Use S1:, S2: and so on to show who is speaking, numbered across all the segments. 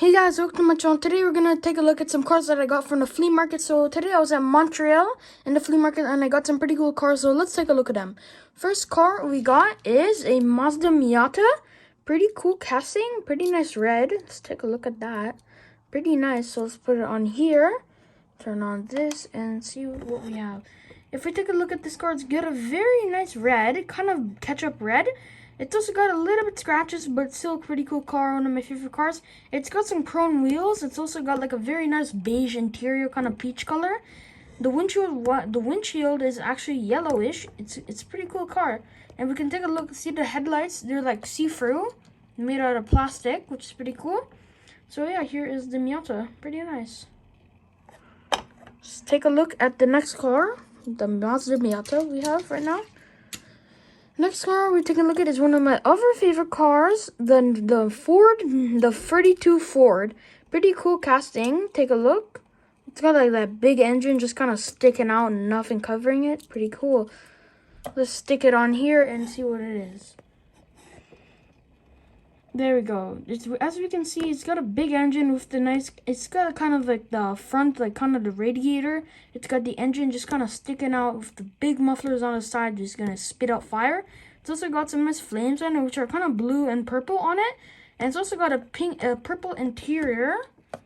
S1: Hey guys, welcome to my channel. Today we're going to take a look at some cars that I got from the flea market. So today I was at Montreal in the flea market and I got some pretty cool cars. So let's take a look at them. First car we got is a Mazda Miata. Pretty cool casting, pretty nice red. Let's take a look at that. Pretty nice. So let's put it on here. Turn on this and see what we have. If we take a look at this car, it's got a very nice red, kind of ketchup red. It's also got a little bit scratches, but still a pretty cool car, one of my favorite cars. It's got some chrome wheels. It's also got like a very nice beige interior, kind of peach color. The windshield is actually yellowish. It's a pretty cool car. And we can take a look, see the headlights. They're like see-through, made out of plastic, which is pretty cool. So yeah, here is the Miata. Pretty nice. Let's take a look at the next car, the Mazda Miata we have right now. Next car we're taking a look at is one of my other favorite cars, the 32 Ford. Pretty cool casting. Take a look. It's got like that big engine just kind of sticking out and nothing covering it. Pretty cool. Let's stick it on here and see what it is. There we go. As we can see, it's got a big engine with the nice, it's got kind of like the front, like kind of the radiator. It's got the engine just kind of sticking out with the big mufflers on the side, just gonna spit out fire. It's also got some nice flames on it, which are kind of blue and purple on it. And it's also got a purple interior.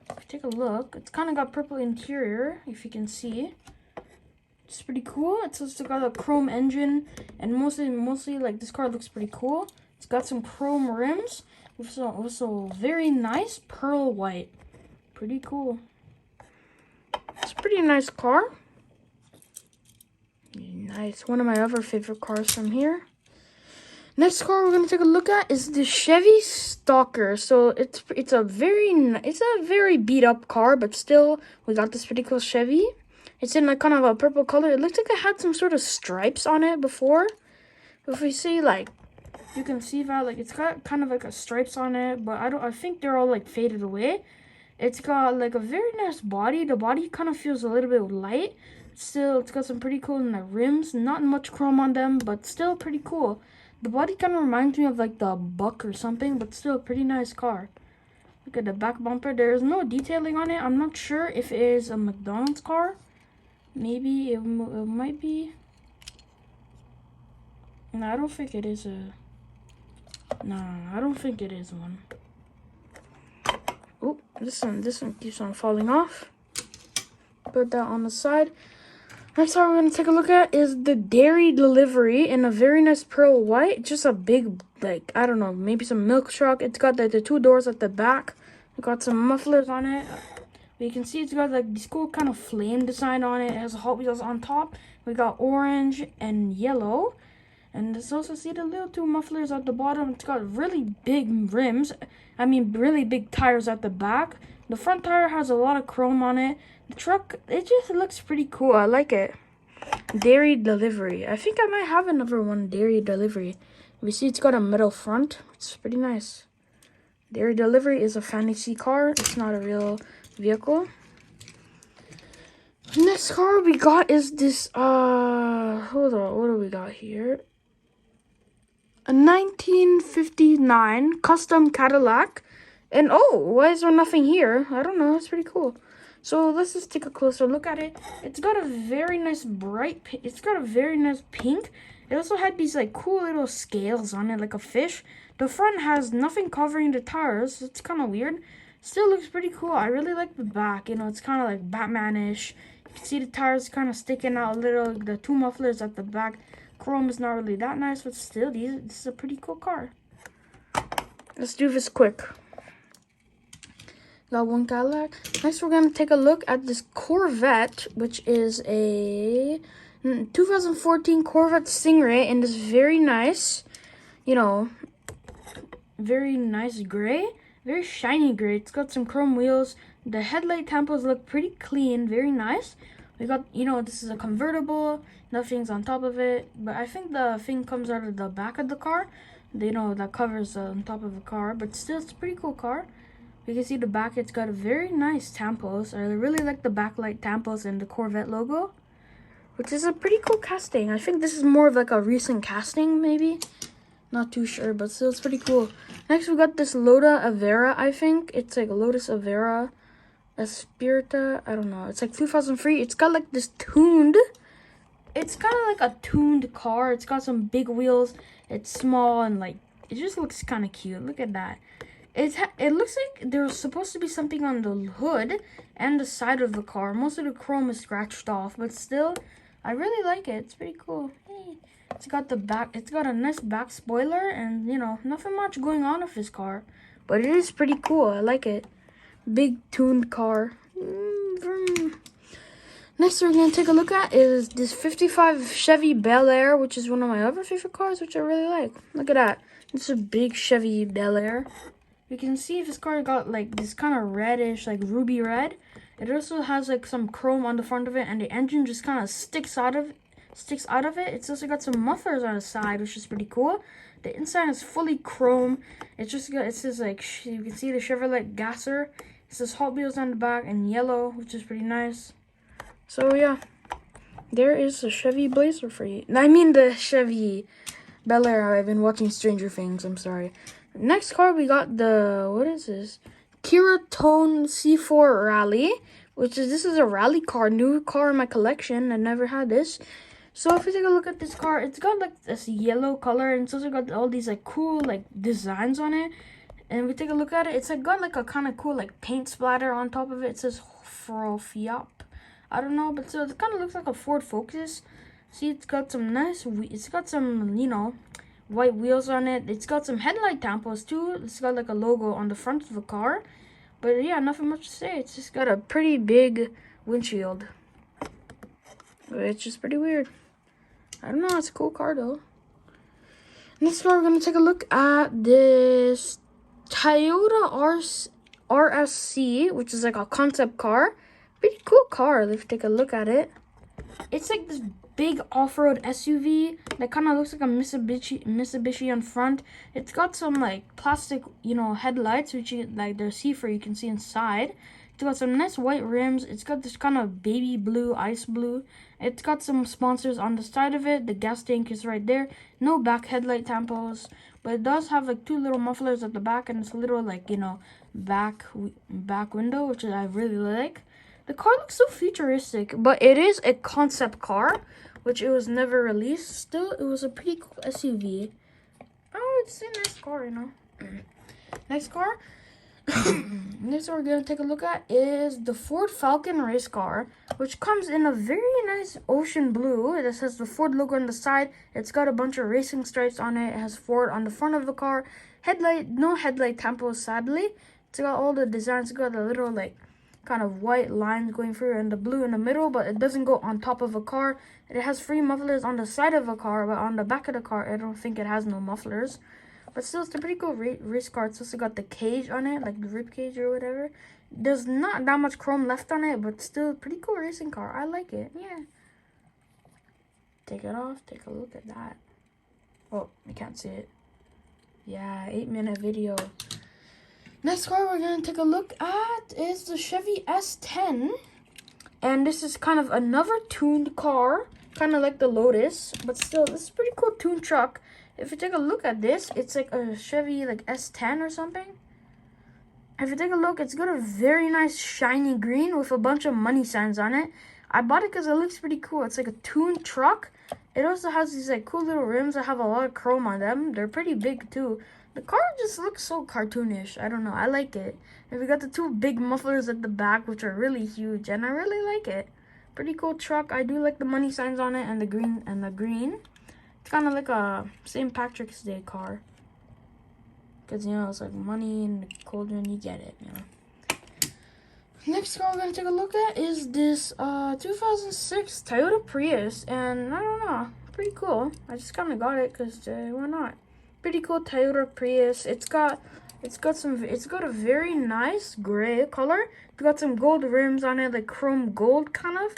S1: If you take a look, it's kind of got purple interior, if you can see. It's pretty cool. It's also got a chrome engine, and mostly like this car looks pretty cool. It's got some chrome rims with also very nice pearl white. Pretty cool. It's a pretty nice car. Nice. One of my other favorite cars from here. Next car we're gonna take a look at is the Chevy Stalker. So it's a very beat up car, but still we got this pretty cool Chevy. It's in like kind of a purple color. It looks like it had some sort of stripes on it before. If we see like, you can see that like it's got kind of like a stripes on it, but I think they're all like faded away. It's got like a very nice body. The body kind of feels a little bit light. Still, it's got some pretty cool in the rims. Not much chrome on them, but still pretty cool. The body kind of reminds me of like the Buck or something, but still a pretty nice car. Look at the back bumper. There is no detailing on it. I'm not sure if it is a McDonald's car. Maybe it might be. No, I don't think it is a. No, I don't think it is one. Oh, this one keeps on falling off. Put that on the side. Next car we're gonna take a look at is the dairy delivery in a very nice pearl white. Just a big, like, I don't know, maybe some milk truck. It's got like the two doors at the back. It got some mufflers on it. But you can see it's got like this cool kind of flame design on it. It has Hot Wheels on top. We got orange and yellow. And let's also see the little two mufflers at the bottom. It's got really big rims. I mean, really big tires at the back. The front tire has a lot of chrome on it. The truck, it just looks pretty cool. I like it. Dairy delivery. I think I might have another one, dairy delivery. We see it's got a metal front. It's pretty nice. Dairy delivery is a fantasy car. It's not a real vehicle. Next car we got is this, hold on, what do we got here? A 1959 custom Cadillac. And oh, why is there nothing here? I don't know, it's pretty cool. So let's just take a closer look at it. It's got a very nice it's got a very nice pink. It also had these like cool little scales on it, like a fish. The front has nothing covering the tires. It's kind of weird. Still looks pretty cool. I really like the back. You know, it's kind of like Batman-ish. You can see the tires kind of sticking out a little. The two mufflers at the back. Chrome is not really that nice, but still, this is a pretty cool car. Let's do this quick. Got one Cadillac. Next, we're going to take a look at this Corvette, which is a 2014 Corvette Stingray in this very nice, you know, very nice gray. Very shiny gray. It's got some chrome wheels. The headlight tampons look pretty clean. Very nice. We got, you know, this is a convertible. Nothing's on top of it. But I think the thing comes out of the back of the car. You know, that covers on top of the car. But still, it's a pretty cool car. You can see the back. It's got a very nice tampos. I really like the backlight tampos and the Corvette logo. Which is a pretty cool casting. I think this is more of like a recent casting, maybe. Not too sure, but still it's pretty cool. Next we got this Loda Avera, I think. It's like Lotus Avera Espirita. I don't know. It's like 2003. It's got like this tuned. It's kind of like a tuned car. It's got some big wheels. It's small and like it just looks kind of cute. Look at that. It looks like there's supposed to be something on the hood and the side of the car. Most of the chrome is scratched off, but still, I really like it. It's pretty cool. Hey. It's got the back. It's got a nice back spoiler, and you know, nothing much going on with this car, but it is pretty cool. I like it. Big tuned car. Next, we're gonna take a look at is this '55 Chevy Bel Air, which is one of my other favorite cars, which I really like. Look at that. This is a big Chevy Bel Air. You can see this car got like this kind of reddish, like ruby red. It also has like some chrome on the front of it, and the engine just kind of sticks out of it. It's also got some mufflers on the side, which is pretty cool. The inside is fully chrome. It says like, you can see the Chevrolet Gasser. It says Hot Wheels on the back in yellow, which is pretty nice. So yeah, there is a Chevy Blazer for you. I mean the Chevy Bel Air. I've been watching Stranger Things, I'm sorry. Next car, we got the, what is this? Kira Tone C4 Rally, this is a rally car, new car in my collection. I never had this. So if you take a look at this car, it's got like this yellow color, and it's also got all these like cool like designs on it. And if we take a look at it, it's like got like a kind of cool like paint splatter on top of it. It says Fiop. I don't know, but so it kind of looks like a Ford Focus. See, it's got some you know, white wheels on it. It's got some headlight tampons too. It's got like a logo on the front of the car. But yeah, nothing much to say. It's just got a pretty big windshield, which is pretty weird. I don't know, it's a cool car though. Next car, we're going to take a look at this Toyota RSC, which is like a concept car. Pretty cool car. Let's take a look at it. It's like this big off-road SUV that kind of looks like a Mitsubishi on front. It's got some like plastic, you know, headlights, which they're see-through. You can see inside. It's got some nice white rims. It's got this kind of baby blue, ice blue. It's got some sponsors on the side of it. The gas tank is right there. No back headlight tampons, but it does have like two little mufflers at the back and this little like, you know, back window, which I really like. The car looks so futuristic, but it is a concept car, which it was never released. Still, it was a pretty cool SUV. Oh, it's a nice car, you know. Next car. Next we're going to take a look at is the Ford Falcon race car, which comes in a very nice ocean blue. It has the Ford logo on the side. It's got a bunch of racing stripes on it. It has Ford on the front of the car. No headlight tampons, sadly. It's got all the designs. It's got a little like kind of white lines going through and the blue in the middle, but it doesn't go on top of a car. It has 3 mufflers on the side of a car, but on the back of the car, I don't think it has no mufflers. But still, it's a pretty cool race car. It's also got the cage on it, like the rib cage or whatever. There's not that much chrome left on it, but still, pretty cool racing car. I like it. Yeah. Take it off. Take a look at that. Oh, you can't see it. Yeah, 8-minute video. Next car we're going to take a look at is the Chevy S10. And this is kind of another tuned car, kind of like the Lotus, but still, this is a pretty cool tuned truck. If you take a look at this, it's like a Chevy like S10 or something. If you take a look, it's got a very nice shiny green with a bunch of money signs on it. I bought it because it looks pretty cool. It's like a tuned truck. It also has these like cool little rims that have a lot of chrome on them. They're pretty big too. The car just looks so cartoonish. I don't know. I like it. And we got the 2 big mufflers at the back, which are really huge, and I really like it. Pretty cool truck. I do like the money signs on it and the green. It's kind of like a St. Patrick's Day car. Because, you know, it's like money and the cauldron, you get it, you know. Next car we're going to take a look at is this 2006 Toyota Prius. And I don't know, pretty cool. I just kind of got it because why not? Pretty cool Toyota Prius. It's got a very nice gray color. It's got some gold rims on it, like chrome gold kind of.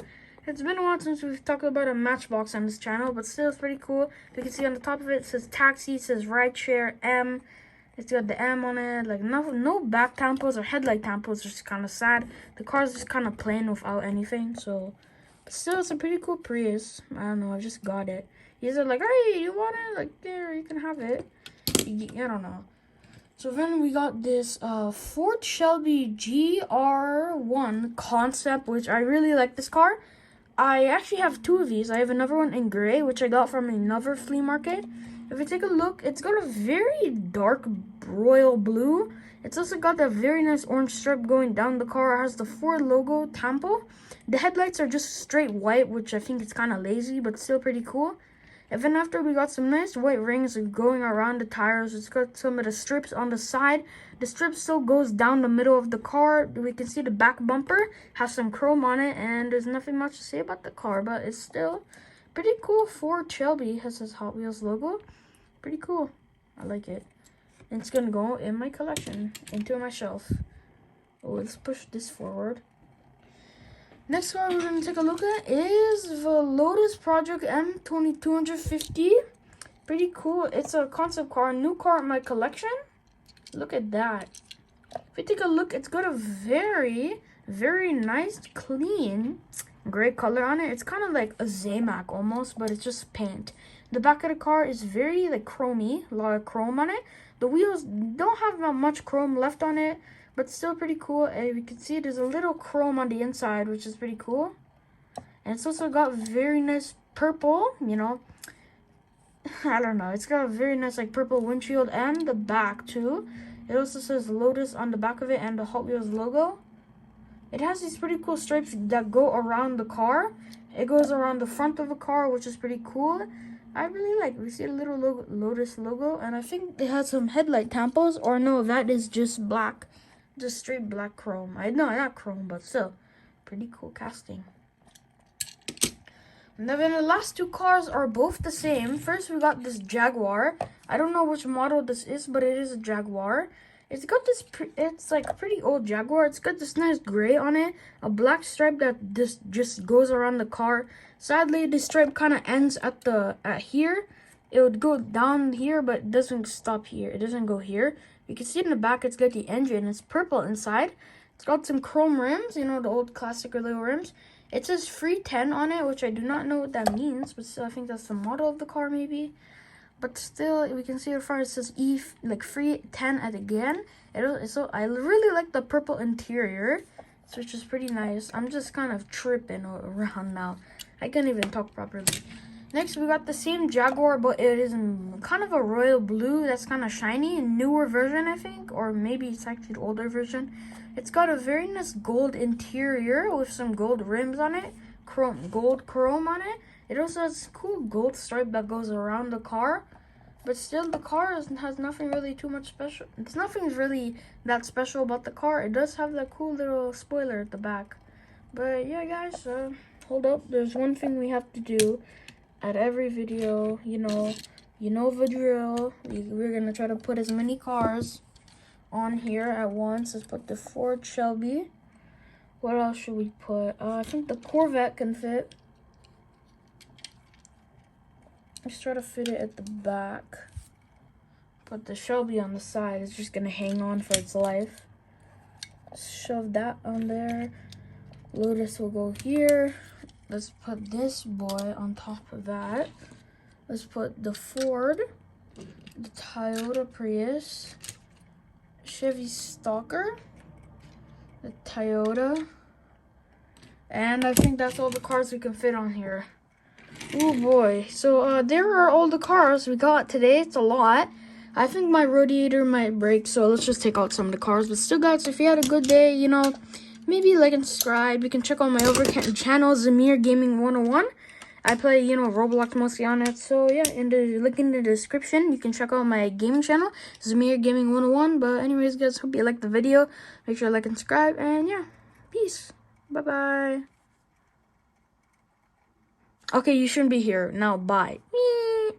S1: It's been a while since we've talked about a matchbox on this channel, but still it's pretty cool. You can see on the top of it, it says taxi, it says rideshare M. It's got the M on it, like no back tampons or headlight tampons, which is kind of sad. The car's just kind of plain without anything, so. But still, it's a pretty cool Prius. I don't know, I just got it. He's like, hey, you want it? Like, there, you can have it. I don't know. So then we got this Ford Shelby GR1 concept, which I really like this car. I actually have two of these. I have another one in gray, which I got from another flea market. If you take a look, it's got a very dark royal blue. It's also got a very nice orange stripe going down the car. It has the Ford logo tampo. The headlights are just straight white, which I think is kind of lazy, but still pretty cool. And then after, we got some nice white rings going around the tires. It's got some of the strips on the side. The strip still goes down the middle of the car. We can see the back bumper has some chrome on it, and there's nothing much to say about the car, but it's still pretty cool. Ford Shelby has his Hot Wheels logo. Pretty cool. I like it. And it's gonna go in my collection, into my shelf. Oh, let's push this forward. Next car we're going to take a look at is the Lotus Project M2250. Pretty cool. It's a concept car, a new car in my collection. Look at that. If you take a look, it's got a very, very nice, clean gray color on it. It's kind of like a Zamac almost, but it's just paint. The back of the car is very like chromy, a lot of chrome on it. The wheels don't have that much chrome left on it, but still pretty cool. And you can see there's a little chrome on the inside, which is pretty cool. And it's also got very nice purple, you know. I don't know. It's got a very nice like purple windshield and the back too. It also says Lotus on the back of it and the Hot Wheels logo. It has these pretty cool stripes that go around the car. It goes around the front of the car, which is pretty cool. I really like. We see a little Lotus logo, and I think it has some headlight tampos, or no, that is just black, just straight black chrome. No, not chrome, but still, pretty cool casting. And then the last two cars are both the same. First, we got this Jaguar. I don't know which model this is, but it is a Jaguar. It's got this, it's like a pretty old Jaguar. It's got this nice gray on it, a black stripe that just goes around the car. Sadly, this stripe kind of ends at here. It would go down here, but it doesn't stop here. It doesn't go here. You can see in the back, it's got the engine. It's purple inside. It's got some chrome rims, you know, the old classic little rims. It says free 10 on it, which I do not know what that means, but still, I think that's the model of the car, maybe. But still, we can see the front, it says like free 10 at again. So I really like the purple interior, which is pretty nice. I'm just kind of tripping around now. I can't even talk properly. Next, we got the same Jaguar, but it is in kind of a royal blue that's kind of shiny. A newer version, I think, or maybe it's actually the older version. It's got a very nice gold interior with some gold rims on it, gold chrome on it. It also has a cool gold stripe that goes around the car. But still, the car has nothing really too much special. It's nothing really that special about the car. It does have that cool little spoiler at the back. But yeah, guys, hold up. There's one thing we have to do at every video. You know the drill. We're gonna try to put as many cars on here at once. Let's put the Ford Shelby. What else should we put? I think the Corvette can fit. Let's try to fit it at the back. Put the Shelby on the side. It's just gonna hang on for its life. Shove that on there. Lotus will go here. Let's put this boy on top of that. Let's put the Ford, the Toyota Prius, Chevy Stalker, the Toyota, and I think that's all the cars we can fit on here. Oh boy, so there are all the cars we got today. It's a lot. I think my radiator might break, so let's just take out some of the cars. But still, guys, if you had a good day, you know, maybe like and subscribe. You can check out my other channel, Zamir Gaming 101. I play, you know, Roblox mostly on it. So yeah, in the link in the description, you can check out my gaming channel, Zamir Gaming 101. But anyways, guys, hope you liked the video. Make sure to like and subscribe, and yeah, peace. Bye bye. Okay, you shouldn't be here now. Bye.